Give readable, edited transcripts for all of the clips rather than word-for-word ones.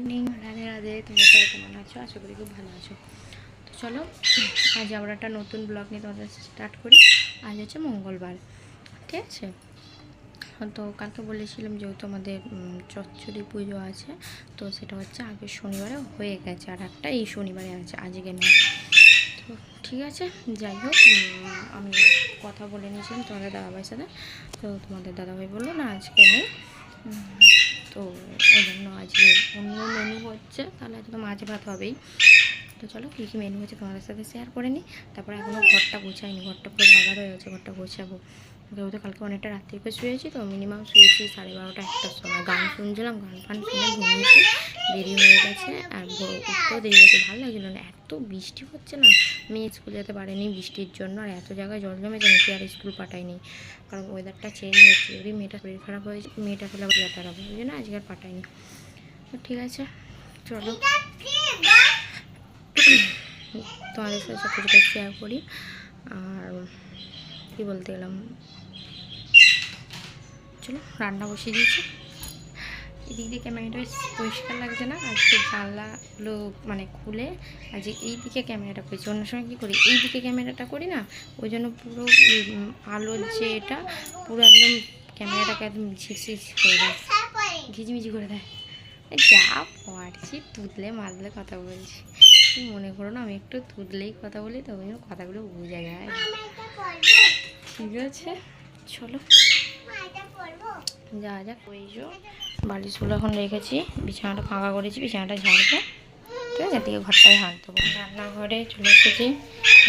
রাধে রাধে, তোমরা সবাই কেমন আছো? আশা করি খুব ভালো আছো। তো চলো আজ আবার একটা নতুন ব্লগ নিয়ে তোমাদের স্টার্ট করি। আজ হচ্ছে মঙ্গলবার, ঠিক আছে? তো কালকে বলেছিলাম যেহেতু আমাদের চচ্চড়ি পুজো আছে, তো সেটা হচ্ছে আগের শনিবারে হয়ে গেছে, আর একটা এই শনিবারে আছে, আজকে নয়। তো ঠিক আছে, যাই হোক, আমি কথা বলে নিয়েছিলাম তোমাদের দাদাভাইয়ের সাথে। তো তোমাদের দাদাভাই বললো না আজকে নেই, তো ওই জন্য আজকে অন্য মেনু হচ্ছে। তাহলে আজকে তো মাছ ভাত হবেই। তো চলো কী কী মেনু হচ্ছে তোমাদের সাথে শেয়ার করে নিই। তারপরে এখনও ঘরটা গোছাইনি, ঘরটা পুরো ভাগা রয়ে গেছে, ঘরটা গোছাবো। যেহেতু কালকে অনেকটা রাত্রি করে শুয়েছি, তো মিনিমাম শুয়েছি 12:30 1টার সময়। গান শুনছিলাম, গান ফান শুনে ঘুমিয়েছি, দেরি হয়ে গেছে। আর উঠতেও দেরি হয়েছে, ভালো লাগছিলো না, এত বৃষ্টি হচ্ছে না। মেয়ে স্কুল যেতে পারেনি বৃষ্টির জন্য, আর এত জায়গায় জল জমেছে নাকি আর স্কুল পাঠায়নি, কারণ ওয়েদারটা চেঞ্জ হচ্ছে। যদি মেয়েটা শরীর খারাপ হয়েছে, মেয়েটা ফেলে আবার লেটার হবে, ওই জন্য আজকে আর পাঠায়নি। তো ঠিক আছে, চলো তোমাদের সাথে সব কিছুটা শেয়ার করি। আর কী বলতে গেলাম, চলো রান্না বসিয়ে দিয়েছি। এদিক দিয়ে ক্যামেরাটা বেশ পরিষ্কার লাগছে না, আজকে জানলাগুলো মানে খুলে আজকে এই দিকে ক্যামেরাটা করেছি। অন্য সময় কী করি, এই দিকে ক্যামেরাটা করি না, ওই জন্য পুরো আলোর যে এটা পুরো একদম ক্যামেরাটাকে একদম ঝিকঝিক করে দেয়, ঘিচমিচি করে দেয়। যা পারছি তুতলে মারলে কথা বলছি, তুমি মনে করো না আমি একটু তুতলেই কথা বলি, তো ওই জন্য কথাগুলো বোঝা যায়। ঠিক আছে, চলো যা যাক। ওই যে বালিশগুলো এখন রেখেছি, বিছানাটা ফাঁকা করেছি, বিছানাটা ঝাড়বো, ঠিক আছে? এদিকে ঘরটাই হাত দেবো। রান্নাঘরে চলে এসেছি।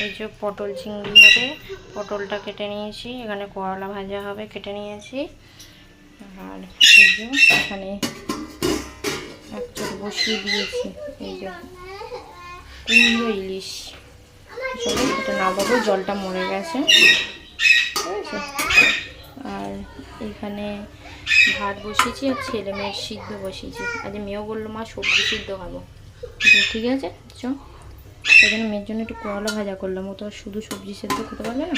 এই যে পটল চিংড়ি হবে, পটলটা কেটে নিয়েছি। এখানে করলা ভাজা হবে, কেটে নিয়েছি। আর এই যে এখানে এক চোখ বসিয়ে দিয়েছি, এই যে কুমড়ো ইলিশ। চলো এটা নামাবো, জলটা মরে গেছে, ঠিক আছে? আর এখানে ভাত বসিয়েছি, আর ছেলে মেয়ের সিদ্ধ বসিয়েছি। আজ মেয়েও বললো মা সবজি সিদ্ধ খাবো, ঠিক আছে চ। সেই জন্য মেয়ের জন্য একটু করলা ভাজা করলাম, ও তো শুধু সবজি সেদ্ধ খেতে পারবে না।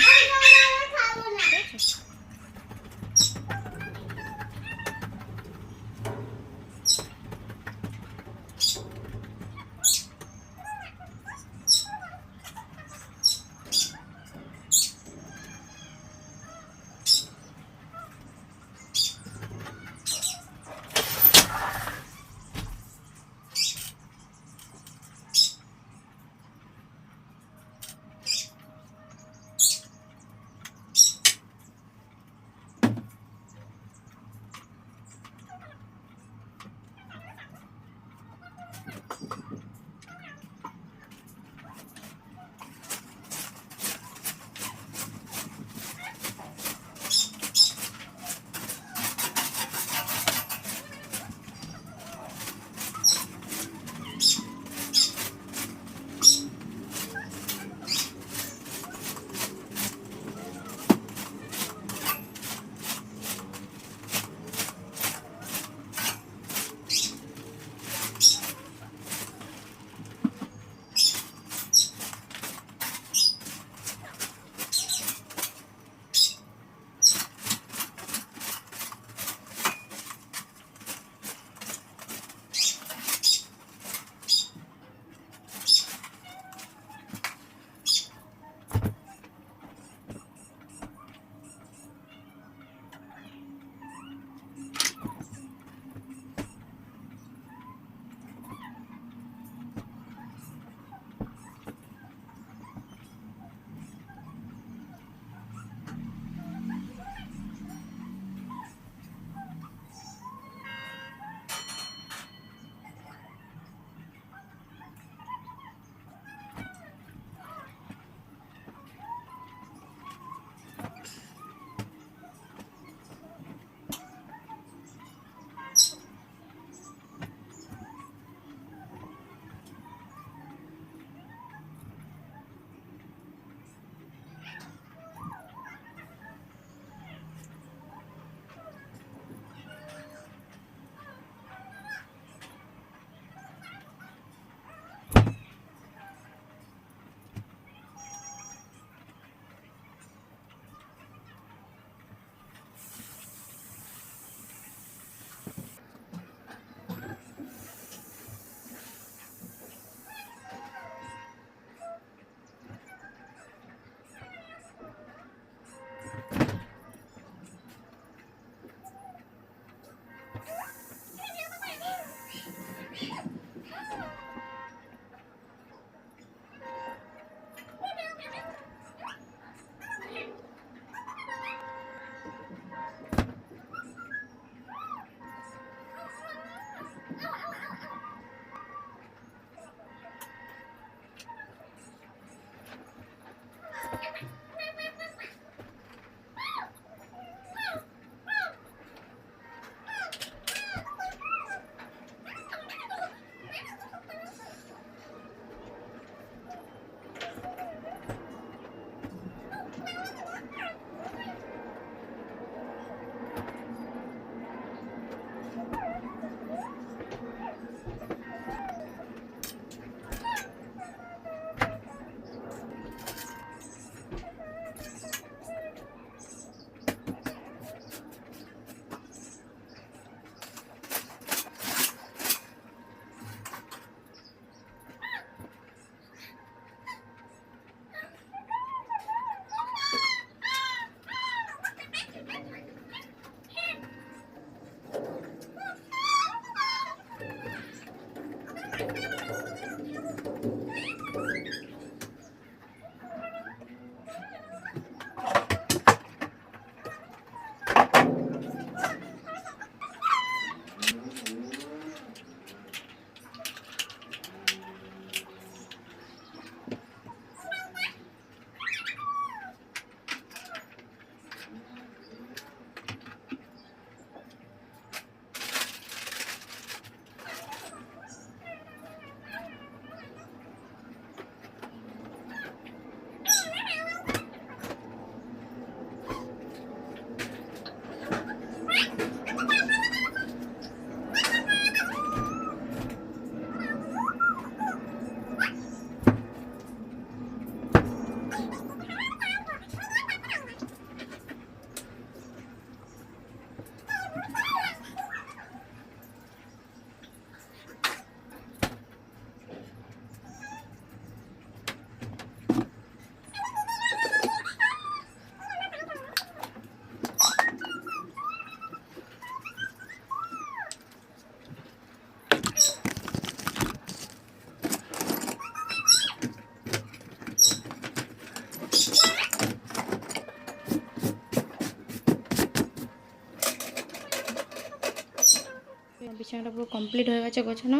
পুরো কমপ্লিট হয়ে গেছে গোছানো,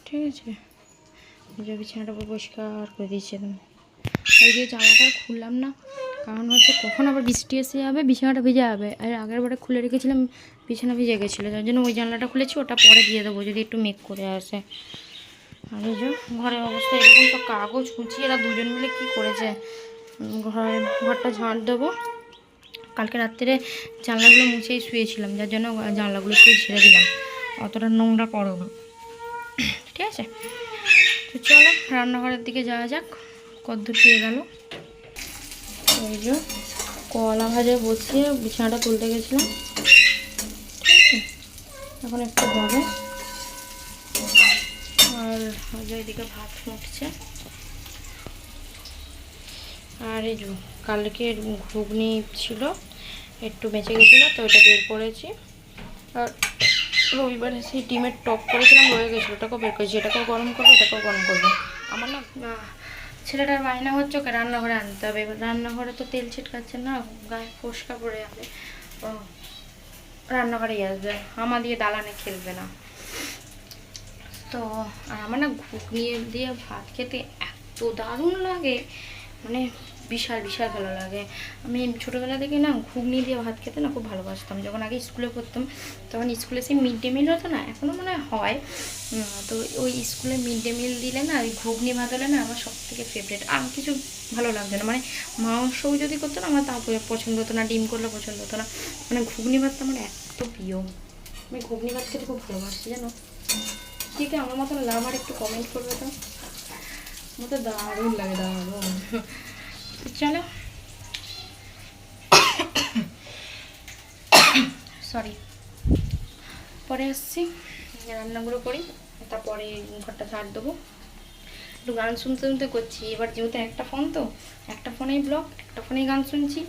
ঠিক আছে। যে বিছানাটা পুরো পরিষ্কার করে দিয়েছি একদম। এই যে জামাটা খুললাম না, কারণ হচ্ছে কখন আবার বৃষ্টি এসে যাবে, বিছানাটা ভিজে যাবে। আর আগের বারে খুলে রেখেছিলাম, বিছানা ভিজে গেছিলো, যার জন্য ওই জানলাটা খুলেছি, ওটা পরে দিয়ে দেবো যদি একটু মেঘ করে আসে। আর এই যে ঘরের অবস্থা এরকম, সব কাগজ কুচি এরা দুজন মিলে কী করেছে। ঘরটা ঝাঁট দেবো। কালকে রাত্রে জানলাগুলো মুছেই শুয়েছিলাম, যার জন্য জানলাগুলো শুয়ে ছেড়ে দিলাম, অতটা নোংরা পড়ো না, ঠিক আছে। তো চলো রান্নাঘরের দিকে যাওয়া যাক, কদ্দূর পেয়ে গেল। এই যে কলা ভাজা বসিয়ে বিছানাটা তুলতে গেছিলাম, ঠিক আছে। এখন একটু হবে, আর এদিকে ভাত ফুটছে। আর এই যে কালকে ঘুগনি ছিল, একটু বেঁচে গেছিলো, তো ওটা বের করেছি। আর রবিবারে সেই ডিমের টক করেছিলাম, রয়ে গেছিলো, ওটাকেও বের করেছি। এটাকেও গরম করবো, এটাকেও গরম করবো। আমার না ছেলেটার বায়না হচ্ছে ওকে রান্নাঘরে আনতে হবে। এবার রান্নাঘরে তো তেল ছিটকাচ্ছে না, গায়ে ফোসকা পড়ে যাবে, ও রান্নাঘরেই আসবে, আমার দিয়ে দালানে খেলবে না। তো আর আমার না ঘুগনি দিয়ে ভাত খেতে এত দারুণ লাগে, মানে বিশাল বিশাল ভালো লাগে। আমি ছোটোবেলা থেকে না ঘুগনি দিয়ে ভাত খেতে না খুব ভালোবাসতাম। যখন আগে স্কুলে পড়তাম তখন স্কুলে সেই মিড ডে মিল হতো না, এখনও মনে হয়, তো ওই স্কুলে মিড ডে মিল দিলে না ওই ঘুগনি ভাত হলে না আমার সব থেকে ফেভারিট। আর কিছু ভালো লাগতো না, মানে মাংসও যদি করতো না আমার তা পছন্দ হতো না, ডিম করলে পছন্দ হতো না, মানে ঘুগনি ভাতটা আমার এত প্রিয়। আমি ঘুগনি ভাত খেতে খুব ভালোবাসি জানো। ঠিক আছে, আমার মতন লাভার একটু কমেন্ট করবে তো, আমার তো দারুণ লাগে, দারুণ। চলো সরি, পরে আসছি, রান্নাগুলো করি, তারপরে ঘরটা ঝাড় দেবো। একটু গান শুনতে শুনতে করছি, এবার যেহেতু একটা ফোন, তো একটা ফোনেই ব্লগ, একটা ফোনেই গান শুনছি।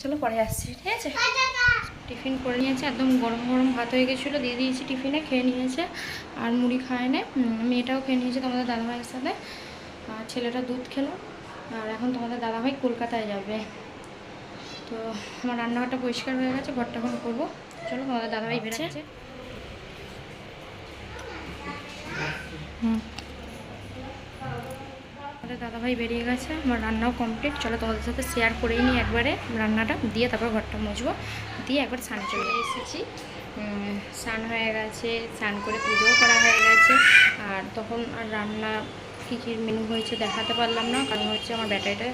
চলো পরে আসছি, ঠিক আছে। টিফিন করে নিয়েছে, একদম গরম গরম ভাত হয়ে গেছিলো, দিয়ে দিয়েছি টিফিনে, খেয়ে নিয়েছে। আর মুড়ি খায় না, মেয়েটাও খেয়ে নিয়েছে তোমাদের দাদাভাইয়ের সাথে, আর ছেলেটা দুধ খেলো। আর এখন তোমাদের দাদাভাই কলকাতায় যাবে। তো আমার রান্নাঘরটা পরিষ্কার হয়ে গেছে, ঘরটা এখন করবো। চলো তোমাদের দাদাভাই বেরোচ্ছে। আমাদের দাদাভাই বেরিয়ে গেছে, আমার রান্নাও কমপ্লিট। চলো তোমাদের সাথে শেয়ার করেই নিই একবারে রান্নাটা, দিয়ে তারপর ঘরটা মুছবো, দিয়ে একবার স্নান চলে এসেছি। স্নান হয়ে গেছে, স্নান করে পুজোও করা হয়ে গেছে। আর তখন আর রান্না কী কী মেনু হয়েছে দেখাতে পারলাম না, কারণ হচ্ছে আমার ব্যাটারিটা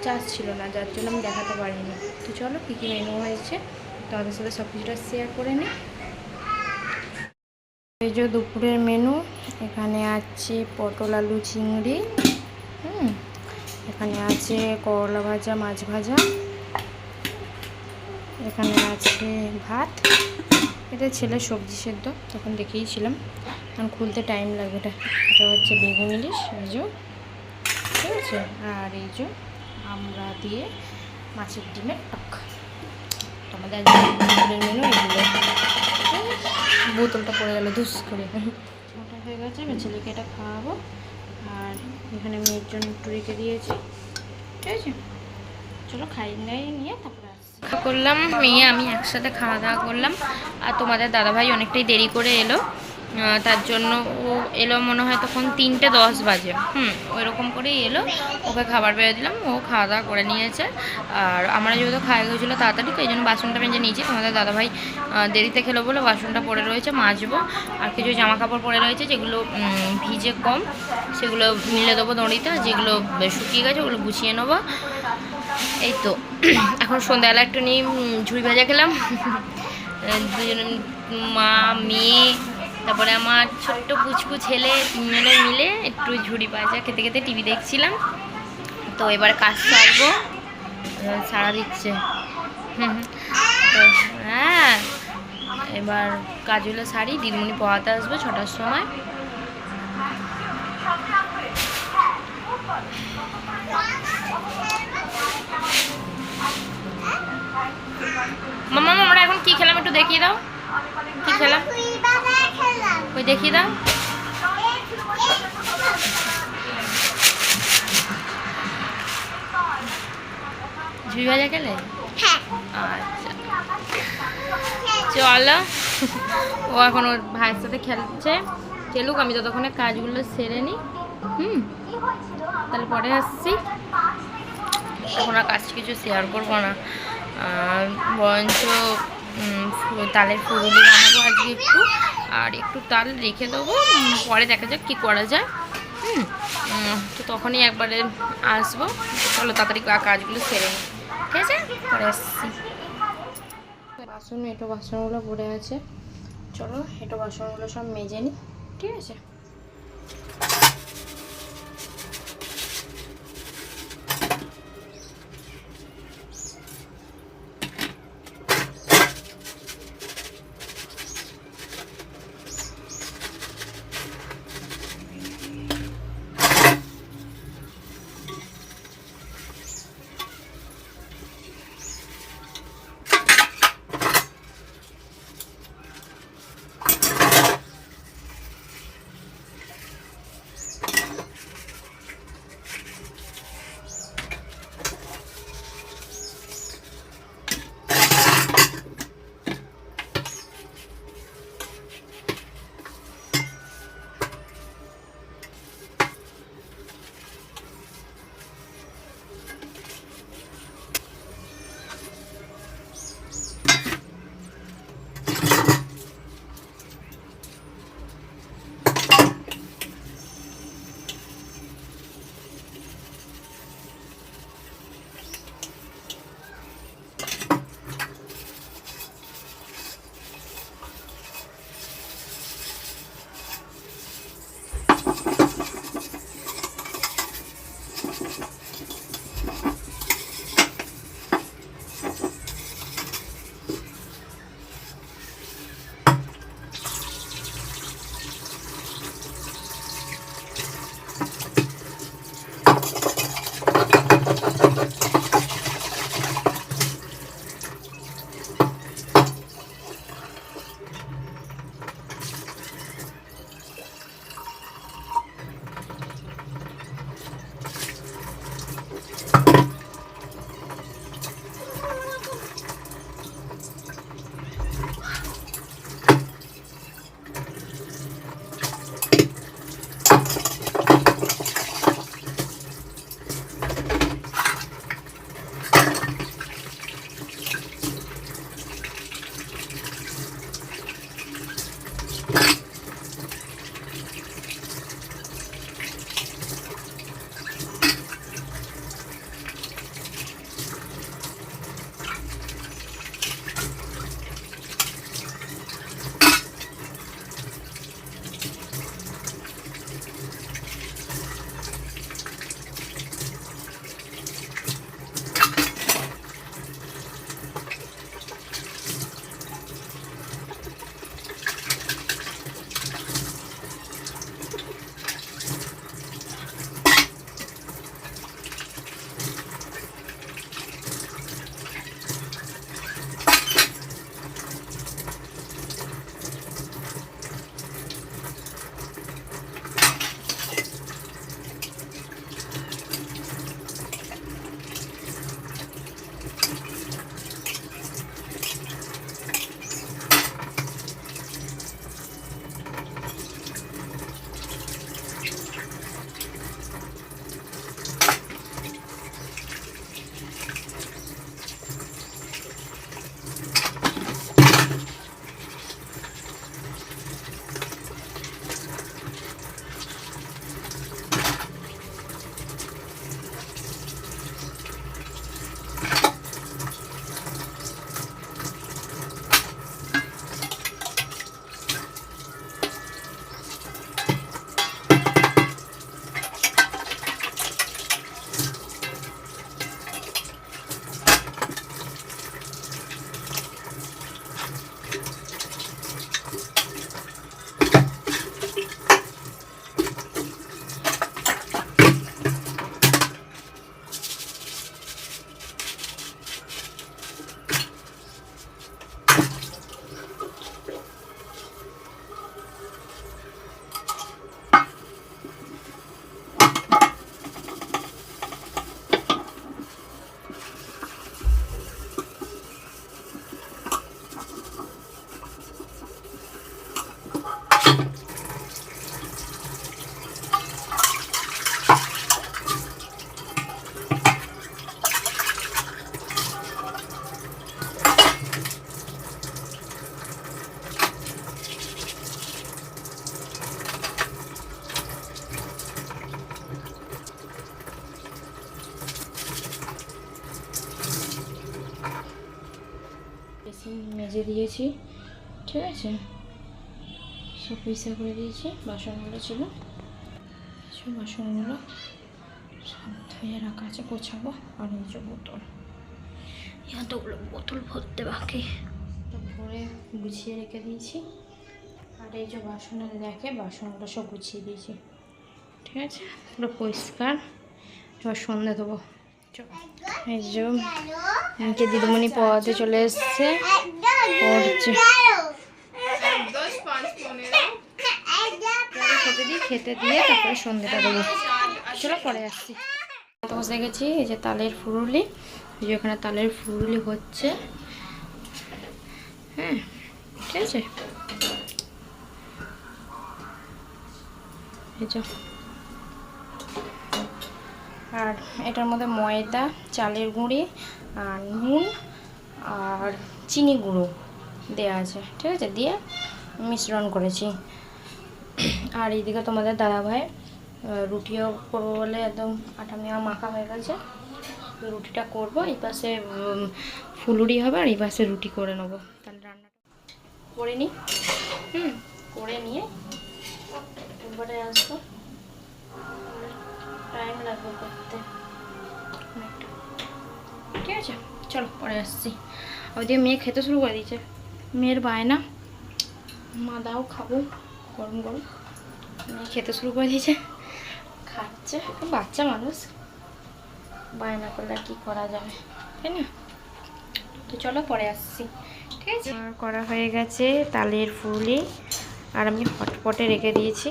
চার্জ ছিল না, যার জন্য আমি দেখাতে পারিনি। তো চলো কী কী মেনু হয়েছে তোমাদের সাথে সব কিছুটা শেয়ার করে নিই। এই যে দুপুরের মেনু, এখানে আছে পটল আলু চিংড়ি, এখানে আছে করলা ভাজা, মাছ ভাজা, এখানে আছে ভাত, এটা ছেলের সবজি সেদ্ধ, তখন দেখিয়েছিলাম, কারণ খুলতে টাইম লাগে। এটা হচ্ছে বেগুন ইলিশ, এই যে, ঠিক আছে। আর এই যে আমরা দিয়ে মাছের ডিমের টক। তোমাদের দুপুরের মেনু এগুলো। বোতলটা পড়ে গেল ধুস করে, ওটা হয়ে গেছে। আমি ছেলেকে এটা খাওয়াবো, আর এখানে মেয়ের জন্য একটু রেখে দিয়েছি, ঠিক আছে। চলো খাই নিয়ে তারপরে করলাম, মেয়ে আমি একসাথে খাওয়া দাওয়া করলাম। আর তোমাদের দাদাভাই অনেকটাই দেরি করে এলো, তার জন্য ও এলো মনে হয় তখন 3:10 বাজে, ওইরকম করেই এলো। ওকে খাবার বেড়ে দিলাম, ও খাওয়া দাওয়া করে নিয়েছে। আর আমরা যেহেতু খাওয়া গেছিলো তাড়াতাড়ি, তো এই জন্য বাসনটা মেজে নিয়েছি। তোমাদের দাদাভাই দেরিতে খেলো বলে বাসনটা পড়ে রয়েছে, মাজবো। আর কিছু জামা কাপড় পরে রয়েছে, যেগুলো ভিজে কম সেগুলো মিলে দেবো দড়িতে, যেগুলো শুকিয়ে গেছে ওগুলো গুছিয়ে নেবো। এই তো এখন সন্ধ্যাবেলা একটু নিয়ে ঝুড়ি ভাজা খেলাম, দুজন মা মেয়ে, তারপরে আমার ছোট্ট পুচকু ছেলে, তিনজনে মিলে একটু ঝুড়ি ভাজা খেতে খেতে টিভি দেখছিলাম। তো এবার কাজ সারবো, সারা দিচ্ছে, তো হ্যাঁ এবার কাজগুলো সারি, দিদিমণি পড়াতে আসবে 6টার সময়। মামা আমরা এখন কি খেলাম একটু দেখিয়ে দাও, কি খেলাম ওই দেখিয়ে দাও। ঝুড়ি ভাজা খেলে? আচ্ছা চলো, ও এখন ওর ভাইয়ের সাথে খেলছে, খেলুক, আমি যতক্ষণে কাজগুলো সেরে নিই। তাহলে পরে আসছি। এখন আর কাজ কিছু শেয়ার করবো না, বরঞ্চ তালের ফুরুলি বানাবো আজকে একটু, আর একটু তাল রেখে দেবো, পরে দেখা যাক কী করা যায়। তো তখনই একবারে আসবো। চলো তাড়াতাড়ি কাজগুলো সেরে নিই, ঠিক আছে, পরে আসছি। বাসনগুলো পড়ে আছে, চলো বাসনগুলো সব মেজে নিই, ঠিক আছে। দিয়েছি, ঠিক আছে, সব পরিষ্কার করে দিয়েছি। বাসনগুলো ছিল, সব বাসনগুলো সব ধুয়ে রাখা আছে, গোছাবো। আর এই যে বোতল, এতগুলো বোতল ভরতে বাকি, ভরে গুছিয়ে রেখে দিয়েছি। আর এই যে বাসনের রেখে বাসনগুলো সব গুছিয়ে দিয়েছি, ঠিক আছে, পুরো পরিষ্কার। এবার সন্ধ্যে দেবো। এই যে আমাকে দিদিমণি পড়াতে চলে এসছে, পড়ছে। খেতে দিই, খেতে দিয়ে তারপরে সন্ধ্যেটা দেবো। চলো পরে আসছি। বসে গেছি, এই যে তালের ফুরুলি, এই যে ওখানে তালের ফুরুলি হচ্ছে, হ্যাঁ, ঠিক আছে। এই যে আর এটার মধ্যে ময়দা, চালের গুঁড়ি আর নুন আর চিনি গুঁড়ো দেওয়া আছে, ঠিক আছে, দিয়ে মিশ্রণ করেছি। আর এইদিকে তোমাদের দাদাভাই রুটিও করবো বলে একদম আটা মেয়া মাখা হয়ে গেছে, তো রুটিটা করবো। এই পাশে ফুলুরি হবে আর এই পাশে রুটি করে নেবো। তাহলে রান্নাটা করে নিই, করে নিয়ে একবারে আসবো, টাইম লাগবে করতে অনেকটা, ঠিক আছে। চলো পরে আসছি। ওইদিকে মেয়ে খেতে শুরু করে দিয়েছে, মেয়ের বায়না, মা দাও খাবো, গরম গরম। মেয়ে খেতে শুরু করে দিয়েছে, খাচ্ছে, বাচ্চা মানুষ বায়না করলে আর কি করা যাবে, তাই না? তো চলো পরে আসছি, ঠিক আছে। আর করা হয়ে গেছে তালের ফুলি, আর আমি হটপটে রেখে দিয়েছি,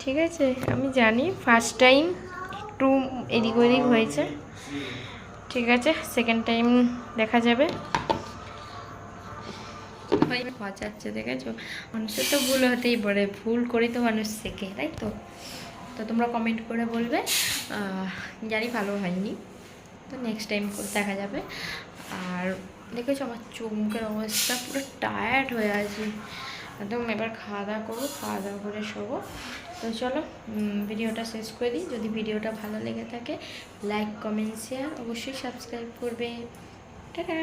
ঠিক আছে। আমি জানি ফার্স্ট টাইম একটু এদিক ওদিক হয়েছে, ঠিক আছে, সেকেন্ড টাইম দেখা যাবে। বাঁচাচ্ছে, দেখেছো, মানুষের তো ভুল হতেই পারে, ভুল করেই তো মানুষ শেখে, তাই তো। তো তোমরা কমেন্ট করে বলবে, জানি ভালো হয়নি, তো নেক্সট টাইম দেখা যাবে। আর দেখেছো আমার চোখ মুখের অবস্থা, পুরো টায়ার্ড হয়ে আছে একদম। এবার খাওয়া দাওয়া করবো, খাওয়া দাওয়া করে শোবো। তো চলো ভিডিওটা শেষ করে দিই। যদি ভিডিওটা ভালো লেগে থাকে লাইক কমেন্ট শেয়ার অবশ্যই সাবস্ক্রাইব করবে। টাটা।